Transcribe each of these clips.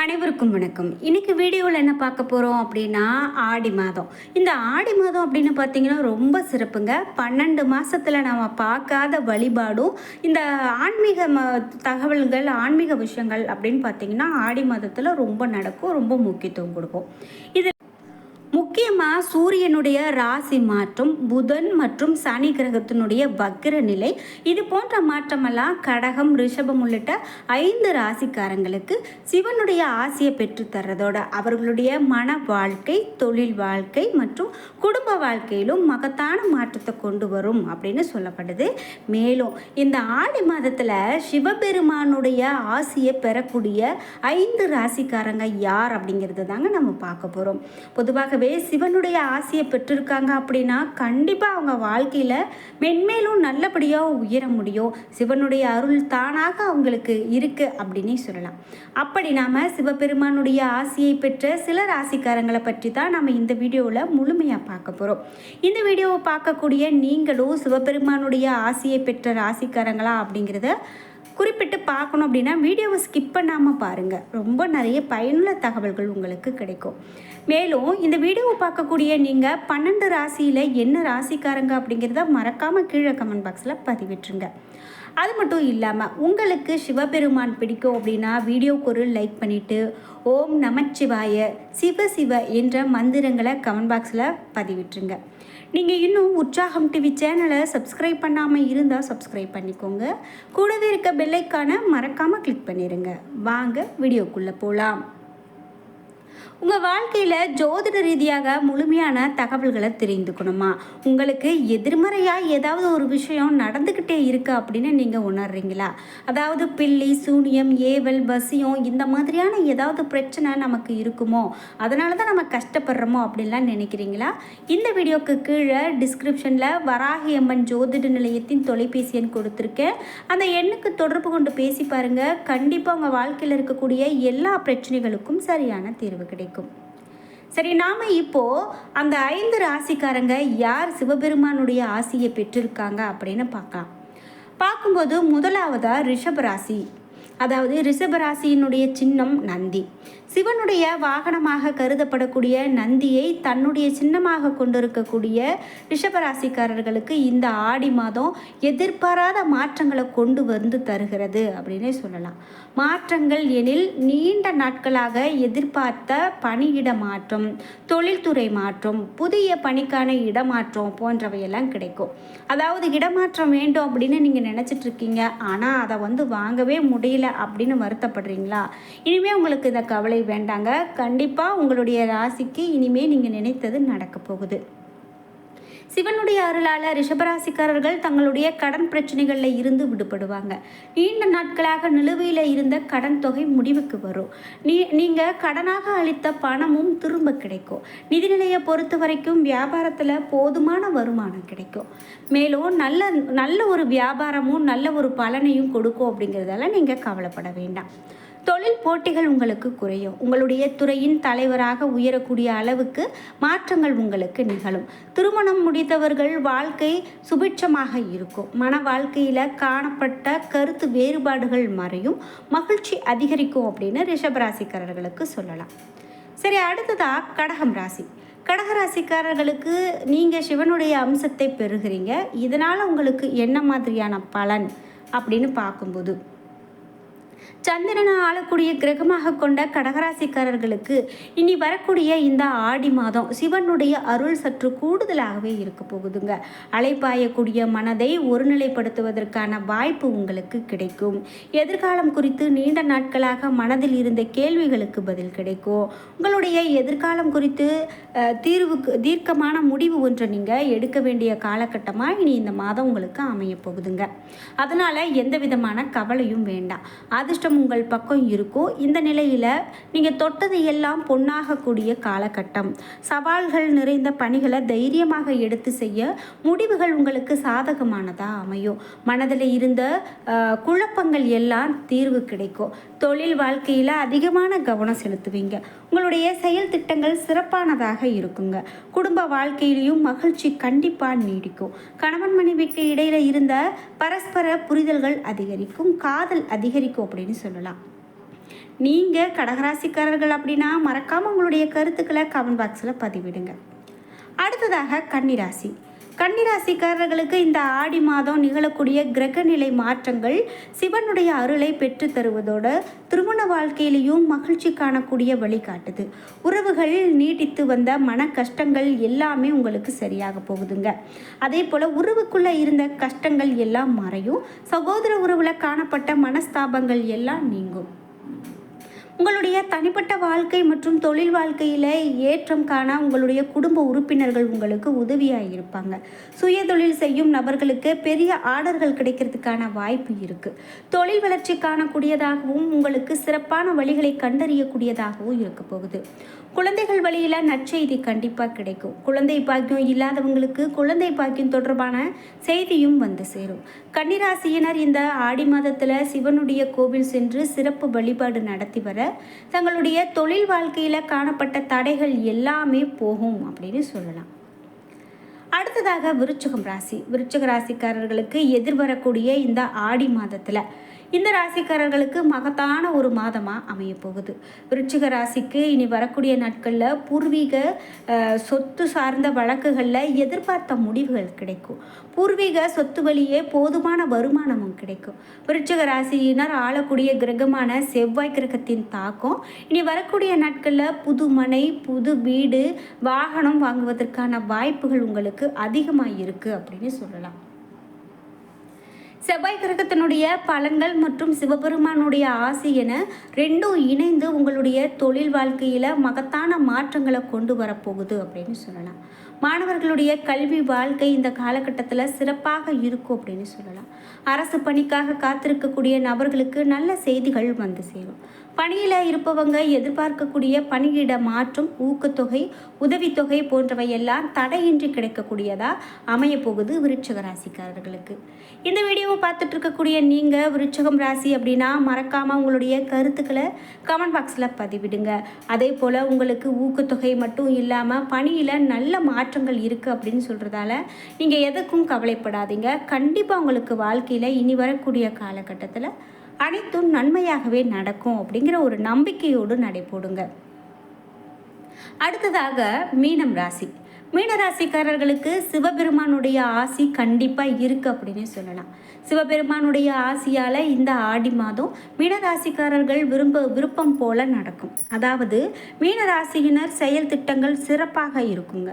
அனைவருக்கும் வணக்கம். இன்னைக்கு வீடியோவில் என்ன பார்க்க போகிறோம் அப்படின்னா ஆடி மாதம். இந்த ஆடி மாதம் அப்படின்னு பார்த்தீங்கன்னா ரொம்ப சிறப்புங்க. 12 மாதத்தில் நம்ம பார்க்காத வழிபாடும் இந்த ஆன்மீக தகவல்கள், ஆன்மீக விஷயங்கள் அப்படின்னு பார்த்தீங்கன்னா ஆடி மாதத்தில் ரொம்ப நடக்கும், ரொம்ப முக்கியத்துவம் கொடுப்போம். இது முக்கியமாக சூரியனுடைய ராசி மாற்றம், புதன் மற்றும் சனி கிரகத்தினுடைய வக்ர நிலை, இது போன்ற மாற்றமெல்லாம் கடகம், ரிஷபம் உள்ளிட்ட 5 ராசிக்காரங்களுக்கு சிவனுடைய ஆசையை பெற்றுத்தர்றதோட அவர்களுடைய மன வாழ்க்கை, தொழில் வாழ்க்கை மற்றும் குடும்ப வாழ்க்கையிலும் மகத்தான மாற்றத்தை கொண்டு வரும் அப்படின்னு சொல்லப்படுது. மேலும் இந்த ஆடி மாதத்தில் சிவபெருமானுடைய ஆசையை பெறக்கூடிய 5 ராசிக்காரங்க யார் அப்படிங்கிறது தாங்க நம்ம பார்க்க போகிறோம். பொதுவாக சிவனுடைய ஆசையை பெற்றிருக்காங்க அப்படின்னா கண்டிப்பாக அவங்க வாழ்க்கையில் மென்மேலும் நல்லபடியாக உயர முடியும். சிவனுடைய அருள் தானாக அவங்களுக்கு இருக்கு அப்படின்னு சொல்லலாம். அப்படி நாம் சிவபெருமானுடைய ஆசையை பெற்ற சில ராசிக்காரங்களை பற்றி தான் நம்ம இந்த வீடியோவில் முழுமையாக பார்க்க போகிறோம். இந்த வீடியோவை பார்க்கக்கூடிய நீங்களும் சிவபெருமானுடைய ஆசையை பெற்ற ராசிக்காரங்களா அப்படிங்கிறத குறிப்பிட்டு பார்க்கணும் அப்படின்னா வீடியோவை ஸ்கிப் பண்ணாமல் பாருங்கள். ரொம்ப நிறைய பயனுள்ள தகவல்கள் உங்களுக்கு கிடைக்கும். மேலும் இந்த வீடியோவை பார்க்கக்கூடிய நீங்கள் 12 ராசியில் என்ன ராசிக்காரங்க அப்படிங்கிறத மறக்காமல் கீழே கமெண்ட் பாக்ஸில் பதிவிட்டுருங்க. அது மட்டும் இல்லாமல் உங்களுக்கு சிவபெருமான் பிடிக்கும் அப்படின்னா வீடியோக்கு ஒரு லைக் பண்ணிவிட்டு ஓம் நமச்சிவாய சிவ சிவ என்ற மந்திரங்களை கமெண்ட் பாக்ஸில் பதிவிட்டுருங்க. நீங்கள் இன்னும் உற்சாகம் டிவி சேனலை சப்ஸ்கிரைப் பண்ணாமல் இருந்தால் சப்ஸ்கிரைப் பண்ணிக்கோங்க. கூடவே இருக்க பெல்லைக்கான மறக்காமல் கிளிக் பண்ணிடுங்க. வாங்க வீடியோக்குள்ளே போகலாம். உங்கள் வாழ்க்கையில் ஜோதிட ரீதியாக முழுமையான தகவல்களை தெரிந்துக்கணுமா? உங்களுக்கு எதிர்மறையாக ஏதாவது ஒரு விஷயம் நடந்துக்கிட்டே இருக்கு அப்படின்னு நீங்கள் உணர்றீங்களா? அதாவது பில்லி, சூனியம், ஏவல், வசியம் இந்த மாதிரியான ஏதாவது பிரச்சனை நமக்கு இருக்குமோ, அதனால தான் நம்ம கஷ்டப்படுறோமோ அப்படின்லாம் நினைக்கிறீங்களா? இந்த வீடியோக்கு கீழே டிஸ்கிரிப்ஷனில் வராகி அம்மன் ஜோதிட நிலையத்தின் தொலைபேசி எண் கொடுத்துருக்கேன். அந்த எண்ணுக்கு தொடர்பு கொண்டு பேசி பாருங்கள். கண்டிப்பாக உங்கள் வாழ்க்கையில் இருக்கக்கூடிய எல்லா பிரச்சனைகளுக்கும் சரியான தீர்வு கிடைக்கும். சரி, நாம் இப்போது அந்த 5 ராசிக்காரங்க யார் சிவபெருமானுடைய ஆசையை பெற்றிருக்காங்க அப்படின்னு பார்க்கும்போது முதலாவதாக ரிஷபராசி. அதாவது ரிஷபராசியினுடைய சின்னம் நந்தி. சிவனுடைய வாகனமாக கருதப்படக்கூடிய நந்தியை தன்னுடைய சின்னமாக கொண்டிருக்கக்கூடிய ரிஷபராசிக்காரர்களுக்கு இந்த ஆடி மாதம் எதிர்பாராத மாற்றங்களை கொண்டு வந்து தருகிறது அப்படின்னே சொல்லலாம். மாற்றங்கள் எனில் நீண்ட நாட்களாக எதிர்பார்த்த பணியிட மாற்றம், தொழில்துறை மாற்றம், புதிய பணிக்கான இடமாற்றம் போன்றவையெல்லாம் கிடைக்கும். அதாவது இடமாற்றம் வேண்டும் அப்படின்னு நீங்கள் நினச்சிட்டு இருக்கீங்க, ஆனால் அதை வாங்கவே முடியல அப்படின்னு வருத்தப்படுறீங்களா? இனிமேல் உங்களுக்கு இந்த கவலை வேண்டாங்க. கண்டிப்பாக உங்களுடைய ராசிக்கு இனிமேல் நீங்கள் நினைத்தது நடக்க போகுது. சிவனுடைய அருளால் ரிஷபராசிக்காரர்கள் தங்களுடைய கடன் பிரச்சனைகளில் இருந்து விடுபடுவாங்க. நீண்ட நாட்களாக நிலுவையில் இருந்த கடன் தொகை முடிவுக்கு வரும். நீங்கள் கடனாக அளித்த பணமும் திரும்ப கிடைக்கும். நிதிநிலையை பொறுத்த வரைக்கும் வியாபாரத்தில் போதுமான வருமானம் கிடைக்கும். மேலும் நல்ல ஒரு வியாபாரமும் நல்ல ஒரு பலனையும் கொடுக்கும். அப்படிங்கிறதால நீங்கள் கவலைப்பட வேண்டாம். தொழில் போட்டிகள் உங்களுக்கு குறையும். உங்களுடைய துறையின் தலைவராக உயரக்கூடிய அளவுக்கு மாற்றங்கள் உங்களுக்கு நிகழும். திருமணம் முடித்தவர்கள் வாழ்க்கை சுபிட்சமாக இருக்கும். மன வாழ்க்கையில் காணப்பட்ட கருத்து வேறுபாடுகள் மறையும். மகிழ்ச்சி அதிகரிக்கும் அப்படின்னு ரிஷபராசிக்காரர்களுக்கு சொல்லலாம். சரி, அடுத்ததாக கடகம் ராசி. கடகராசிக்காரர்களுக்கு நீங்கள் சிவனுடைய அம்சத்தை பெறுகிறீங்க. இதனால் உங்களுக்கு என்ன மாதிரியான பலன் அப்படின்னு பார்க்கும்போது, சந்திரனை ஆளக்கூடிய கிரகமாக கொண்ட கடகராசிக்காரர்களுக்கு இனி வரக்கூடிய இந்த ஆடி மாதம் சிவனுடைய அருள் சற்று கூடுதலாகவே இருக்க போகுதுங்க. அலைப்பாயக்கூடிய மனதை ஒருநிலைப்படுத்துவதற்கான வாய்ப்பு உங்களுக்கு கிடைக்கும். எதிர்காலம் குறித்து நீண்ட நாட்களாக மனதில் இருந்த கேள்விகளுக்கு பதில் கிடைக்கும். உங்களுடைய எதிர்காலம் குறித்து தீர்க்கமான முடிவு ஒன்றை நீங்கள் எடுக்க வேண்டிய காலகட்டமாக இனி இந்த மாதம் உங்களுக்கு அமைய போகுதுங்க. அதனால் எந்த விதமான கவலையும் வேண்டாம். அதிர்ஷ்டம் உங்கள் பக்கம் இருக்கும். இந்த நிலையில் நீங்கள் தொட்டது எல்லாம் பொன்னாகக்கூடிய காலகட்டம். சவால்கள் நிறைந்த பணிகளை தைரியமாக எடுத்து செய்ய முடிவுகள் உங்களுக்கு சாதகமானதாக அமையும். மனதில் இருந்த குழப்பங்கள் எல்லாம் தீர்வு கிடைக்கும். தொழில் வாழ்க்கையில் அதிகமான கவனம் செலுத்துவீங்க. உங்களுடைய செயல் திட்டங்கள் சிறப்பானதாக இருக்குங்க. குடும்ப வாழ்க்கையிலையும் மகிழ்ச்சி கண்டிப்பாக நீடிக்கும். கணவன் மனைவிக்கு இடையில இருந்த பரஸ்பர புரிதல்கள் அதிகரிக்கும். காதல் அதிகரிக்கும் அப்படின்னு சொல்லலாம். நீங்கள் கடகராசிக்காரர்கள் அப்படின்னா மறக்காமல் உங்களுடைய கருத்துக்களை கமெண்ட் பாக்ஸில் பதிவிடுங்க. அடுத்ததாக கன்னிராசி. கன்னிராசிக்காரர்களுக்கு இந்த ஆடி மாதம் நிகழக்கூடிய கிரகநிலை மாற்றங்கள் சிவனுடைய அருளை பெற்று தருவதோடு திருமண வாழ்க்கையிலையும் மகிழ்ச்சி காணக்கூடிய வழிகாட்டுது. உறவுகள் நீட்டித்து வந்த மன கஷ்டங்கள் எல்லாமே உங்களுக்கு சரியாக போகுதுங்க. அதே போல் உறவுக்குள்ளே இருந்த கஷ்டங்கள் எல்லாம் மறையும். சகோதர உறவில் காணப்பட்ட மனஸ்தாபங்கள் எல்லாம் நீங்கும். உங்களுடைய தனிப்பட்ட வாழ்க்கை மற்றும் தொழில் வாழ்க்கையில் ஏற்றம் காண உங்களுடைய குடும்ப உறுப்பினர்கள் உங்களுக்கு உதவியாக இருப்பாங்க. சுய தொழில் செய்யும் நபர்களுக்கு பெரிய ஆர்டர்கள் கிடைக்கிறதுக்கான வாய்ப்பு இருக்குது. தொழில் வளர்ச்சி காணக்கூடியதாகவும் உங்களுக்கு சிறப்பான வழிகளை கண்டறியக்கூடியதாகவும் இருக்க போகுது. குழந்தைகள் வழியில் நற்செய்தி கண்டிப்பாக கிடைக்கும். குழந்தை பாக்கியம் இல்லாதவங்களுக்கு குழந்தை பாக்கியம் தொடர்பான செய்தியும் வந்து சேரும். கன்னிராசியினர் இந்த ஆடி மாதத்தில் சிவனுடைய கோவில் சென்று சிறப்பு வழிபாடு நடத்தி வர தங்களுடைய தொழில் வாழ்க்கையில் காணப்பட்ட தடைகள் எல்லாமே போகும் அப்படின்னு சொல்லலாம். அடுத்ததாக விருச்சிகம் ராசி. விருச்சிக ராசிக்காரர்களுக்கு எதிர்வரக்கூடிய இந்த ஆடி மாதத்தில் இந்த ராசிக்காரர்களுக்கு மகத்தான ஒரு மாதமாக அமைய போகுது. விருச்சிக ராசிக்கு இனி வரக்கூடிய நாட்களில் பூர்வீக சொத்து சார்ந்த வழக்குகளில் எதிர்பார்த்த முடிவுகள் கிடைக்கும். பூர்வீக சொத்து வழியே போதுமான வருமானமும் கிடைக்கும். விருச்சிக ராசியினர் ஆளக்கூடிய கிரகமான செவ்வாய் கிரகத்தின் தாக்கம் இனி வரக்கூடிய நாட்களில் புது மனை, புது வீடு, வாகனம் வாங்குவதற்கான வாய்ப்புகள் உங்களுக்கு அதிகமாக இருக்குது அப்படின்னு சொல்லலாம். செவ்வாய் கிரகத்தினுடைய பலன்கள் மற்றும் சிவபெருமானுடைய ஆசி என ரெண்டும் இணைந்து உங்களுடைய தொழில் வாழ்க்கையில் மகத்தான மாற்றங்களை கொண்டு வரப்போகுது அப்படின்னு சொல்லலாம். மாணவர்களுடைய கல்வி வாழ்க்கை இந்த காலகட்டத்தில் சிறப்பாக இருக்கும் அப்படின்னு சொல்லலாம். அரசு பணிக்காக காத்திருக்கக்கூடிய நபர்களுக்கு நல்ல செய்திகள் வந்து சேரும். பணியில் இருப்பவங்க எதிர்பார்க்கக்கூடிய பணியிட மாற்றம், ஊக்கத்தொகை, உதவித்தொகை போன்றவை எல்லாம் தடையின்றி கிடைக்கக்கூடியதாக அமைய போகுது விருச்சிக ராசிக்காரர்களுக்கு. இந்த வீடியோவை பார்த்துட்டு இருக்கக்கூடிய நீங்கள் விருச்சிகம் ராசி அப்படின்னா மறக்காமல் உங்களுடைய கருத்துக்களை கமெண்ட் பாக்ஸில் பதிவிடுங்க. அதே போல் உங்களுக்கு ஊக்கத்தொகை மட்டும் இல்லாமல் பணியில் நல்ல மாற்றங்கள் இருக்குது அப்படின்னு சொல்கிறதால நீங்கள் எதுக்கும் கவலைப்படாதீங்க. கண்டிப்பாக உங்களுக்கு வாழ்க்கையில் இனி வரக்கூடிய காலகட்டத்தில் அனைத்தும் நன்மையாகவே நடக்கும் அப்படிங்கிற ஒரு நம்பிக்கையோடு நடைபோடுங்க. அடுத்ததாக மீனம் ராசி. மீனராசிக்காரர்களுக்கு சிவபெருமானுடைய ஆசி கண்டிப்பாக இருக்குது அப்படின்னு சொல்லலாம். சிவபெருமானுடைய ஆசியால் இந்த ஆடி மாதம் மீனராசிக்காரர்கள் விருப்பம் போல நடக்கும். அதாவது மீனராசியினர் செயல் திட்டங்கள் சிறப்பாக இருக்குங்க.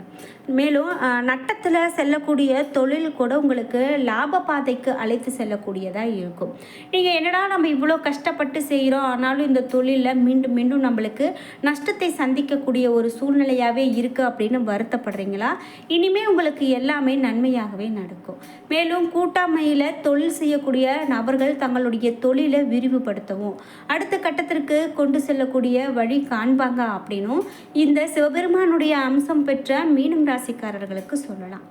மேலும் நட்டத்தில் செல்லக்கூடிய தொழில் கூட உங்களுக்கு லாப பாதைக்கு அழைத்து செல்லக்கூடியதாக இருக்கும். நீங்கள் என்னடா நம்ம இவ்வளோ கஷ்டப்பட்டு செய்கிறோம், ஆனாலும் இந்த தொழிலில் மீண்டும் மீண்டும் நம்மளுக்கு நஷ்டத்தை சந்திக்கக்கூடிய ஒரு சூழ்நிலையாகவே இருக்குது அப்படின்னு வருத்தப்படுறீங்களா? இனிமேல் உங்களுக்கு எல்லாமே நன்மையாகவே நடக்கும். மேலும் கூட்டாமையில் தொழில் செய்யக்கூடிய நபர்கள் தங்களுடைய தொழிலை விரிவுபடுத்தவும் அடுத்த கட்டத்திற்கு கொண்டு செல்லக்கூடிய வழி காண்பாங்க அப்படின்னும் இந்த சிவபெருமானுடைய அம்சம் பெற்ற மீனம் ராசிக்காரர்களுக்கு சொல்லலாம்.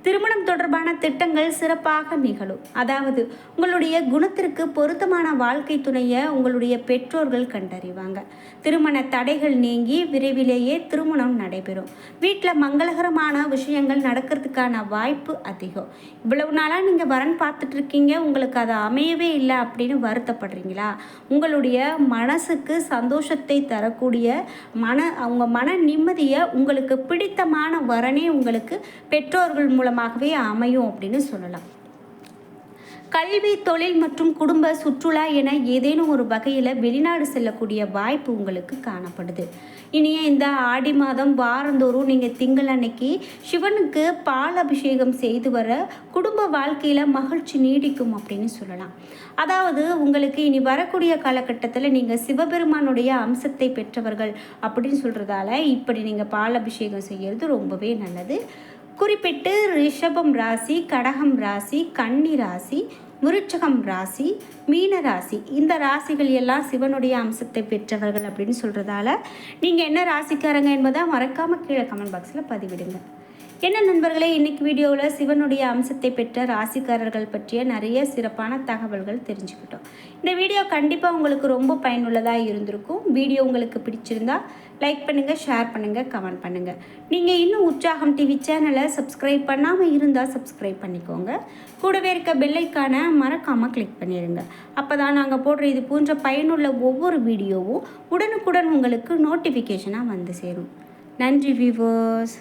திருமணம் தொடர்பான திட்டங்கள் சிறப்பாக நிகழும். அதாவது உங்களுடைய குணத்திற்கு பொருத்தமான வாழ்க்கை துணையை உங்களுடைய பெற்றோர்கள் கண்டறிவாங்க. திருமண தடைகள் நீங்கி விரைவிலேயே திருமணம் நடைபெறும். வீட்டில் மங்களகரமான விஷயங்கள் நடக்கிறதுக்கான வாய்ப்பு அதிகம். இவ்வளவு நாளாக நீங்கள் வரன் பார்த்துட்டு இருக்கீங்க, உங்களுக்கு அது அமையவே இல்லை அப்படின்னு வருத்தப்படுறீங்களா? உங்களுடைய மனசுக்கு சந்தோஷத்தை தரக்கூடிய உங்கள் மன நிம்மதியை உங்களுக்கு பிடித்தமான வரனே உங்களுக்கு பெற்றோர்கள் மூலமாகவே அமையும் அப்படின்னு சொல்லலாம். கல்வி, தொழில் மற்றும் குடும்ப, சுற்றுலா என ஏதேனும் ஒரு வகையில் வெளிநாடு செல்லக்கூடிய வாய்ப்பு உங்களுக்கு காணப்படுது. இனிய இந்த ஆடி மாதம் வாரந்தோறும் நீங்கள் திங்கள் அன்னைக்கு சிவனுக்கு பால் அபிஷேகம் செய்து வர குடும்ப வாழ்க்கையில் மகிழ்ச்சி நீடிக்கும் அப்படின்னு சொல்லலாம். அதாவது உங்களுக்கு இனி வரக்கூடிய காலகட்டத்தில் நீங்கள் சிவபெருமானுடைய அம்சத்தை பெற்றவர்கள் அப்படின்னு சொல்கிறதால இப்படி நீங்கள் பால் அபிஷேகம் செய்கிறது ரொம்பவே நல்லது. குறிப்பிட்டு ரிஷபம் ராசி, கடகம் ராசி, கன்னி ராசி, விருச்சிகம் ராசி, மீன ராசி இந்த ராசிகள் எல்லாம் சிவனுடைய அம்சத்தை பெற்றவர்கள் அப்படின்னு சொல்கிறதால நீங்கள் என்ன ராசிக்காரங்க என்பதை மறக்காமல் கீழே கமெண்ட் பாக்ஸில் பதிவிடுங்க. என்ன நண்பர்களே, இன்னைக்கு வீடியோவில் சிவனுடைய அம்சத்தை பெற்ற ராசிக்காரர்கள் பற்றிய நிறைய சிறப்பான தகவல்கள் தெரிஞ்சுக்கிட்டோம். இந்த வீடியோ கண்டிப்பாக உங்களுக்கு ரொம்ப பயனுள்ளதாக இருந்திருக்கும். வீடியோ உங்களுக்கு பிடிச்சிருந்தா லைக் பண்ணுங்கள், ஷேர் பண்ணுங்கள், கமெண்ட் பண்ணுங்கள். நீங்கள் இன்னும் உற்சாகம் டிவி சேனலை சப்ஸ்கிரைப் பண்ணாமல் இருந்தால் சப்ஸ்கிரைப் பண்ணிக்கோங்க. கூடவே இருக்க பெல்லைக்கான மறக்காமல் கிளிக் பண்ணிடுங்க. அப்போ தான் நாங்கள் போடுற இது போன்ற பயனுள்ள ஒவ்வொரு வீடியோவும் உடனுக்குடன் உங்களுக்கு நோட்டிஃபிகேஷனாக வந்து சேரும். நன்றி வியூவர்ஸ்.